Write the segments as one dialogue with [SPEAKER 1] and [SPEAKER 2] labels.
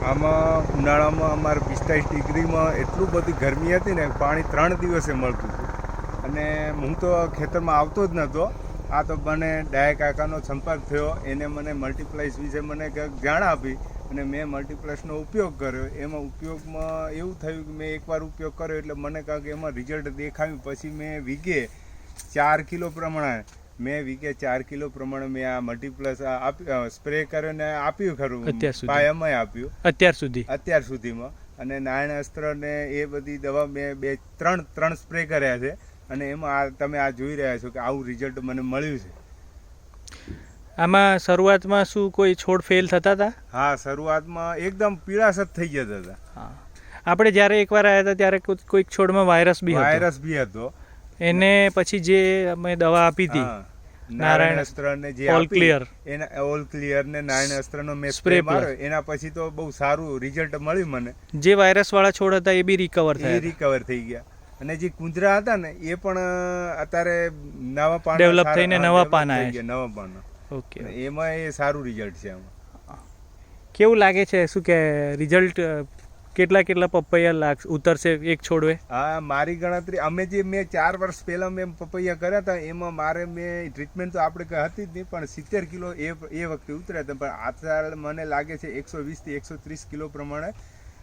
[SPEAKER 1] આમાં ઉનાળામાં અમારે 45 ડિગ્રીમાં એટલું બધી ગરમી હતી ને, પાણી 3 દિવસે મળતું હતું અને હું તો ખેતરમાં આવતો જ નહોતો. આ તો મને ડાયા કાકાનો સંપર્ક થયો, એને મને મલ્ટીપ્લાઇસ વિશે મને કંઈક જાણ આપી અને મેં મલ્ટીપ્લાસનો ઉપયોગ કર્યો. એમાં ઉપયોગમાં એવું થયું કે મેં એકવાર ઉપયોગ કર્યો એટલે મને કાંઈક એમાં રિઝલ્ટ દેખાયું. પછી મેં વીઘે 4 કિલો પ્રમાણે મેં આ મલ્ટીપ્લસ સ્પ્રે કરીને આપ્યું ખરું, પાયામાં આપ્યું અત્યાર સુધીમાં. અને નારાયણ અસ્ત્ર ને એ બધી દવા મેં 3 સ્પ્રે કર્યા છે અને એમાં તમે આ જોઈ રહ્યા છો કે આવું રિઝલ્ટ મને મળ્યું છે.
[SPEAKER 2] આમાં શરૂઆતમાં શું કોઈ છોડ ફેલ થતા હતા?
[SPEAKER 1] હા, શરૂઆતમાં એકદમ પીળાશ જ થઈ જતા હતા.
[SPEAKER 2] આપણે જ્યારે એકવાર આવ્યા હતા ત્યારે કોઈક છોડમાં વાયરસ બી હતો. એને પછી જે અમે દવા આપી હતી
[SPEAKER 1] નારાયણ અસ્ત્ર ને જે ઓલ ક્લિયર ને નારાયણ અસ્ત્ર નો મેં સ્પ્રે માર્યો, એના પછી તો બહુ સારું રિઝલ્ટ મળ્યું મને.
[SPEAKER 2] જે વાયરસ વાળા છોડ હતા એ બી રિકવર
[SPEAKER 1] થઈ ગયા અને જે કુંજરા હતા ને એ પણ અત્યારે નવા પાન
[SPEAKER 2] ડેવલપ થઈને નવા પાન
[SPEAKER 1] ઓકે, એમાં એ સારું રિઝલ્ટ છે. આમાં
[SPEAKER 2] કેવું લાગે છે? શું કે રિઝલ્ટ કેટલા પપૈયા ઉતરશે એક છોડવે?
[SPEAKER 1] હા, મારી ગણતરી મેં 4 વર્ષ પહેલા મેં પપૈયા કર્યા હતા, એમાં મેં ટ્રીટમેન્ટ તો આપણે કઈ હતી જ નહીં, પણ 70 કિલો એ વખતે ઉતર્યા હતા. પણ અત્યારે મને લાગે છે 120 થી 130 કિલો પ્રમાણે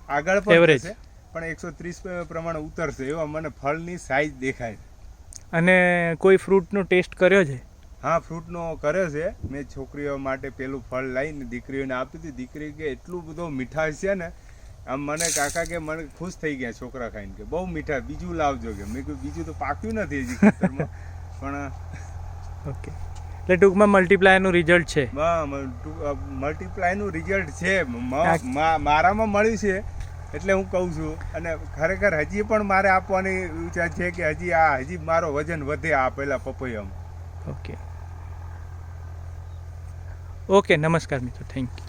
[SPEAKER 1] આગળ પણ છે, પણ 130 પ્રમાણે ઉતરશે એવા મને ફળની સાઈઝ દેખાય.
[SPEAKER 2] અને કોઈ ફ્રૂટનો ટેસ્ટ કર્યો છે?
[SPEAKER 1] હા, ફ્રૂટનો કર્યો છે મેં. છોકરીઓ માટે પેલું ફળ લાવીને દીકરીઓને આપી હતી. દીકરી કે એટલું બધું મીઠાશ છે ને, આમ મને કાકા કે મને ખુશ થઈ ગયા છોકરા ખાઈને કે બહુ મીઠા, બીજું લાવજો કે. મેં કહ્યું બીજું તો પાક્યું નથી હજી ખેતરમાં, પણ
[SPEAKER 2] ઓકે. એટલે ટૂંકમાં મલ્ટીપ્લાયનું રિઝલ્ટ છે?
[SPEAKER 1] મલ્ટીપ્લાયનું રિઝલ્ટ છે મારામાં મળ્યું છે એટલે હું કહું છું. અને ખરેખર હજી પણ મારે આપવાની વિચાર છે કે હજી મારો વજન વધે આ પેલા પપૈયામાં.
[SPEAKER 2] ઓકે, નમસ્કાર મિત્રો, થેન્ક યુ.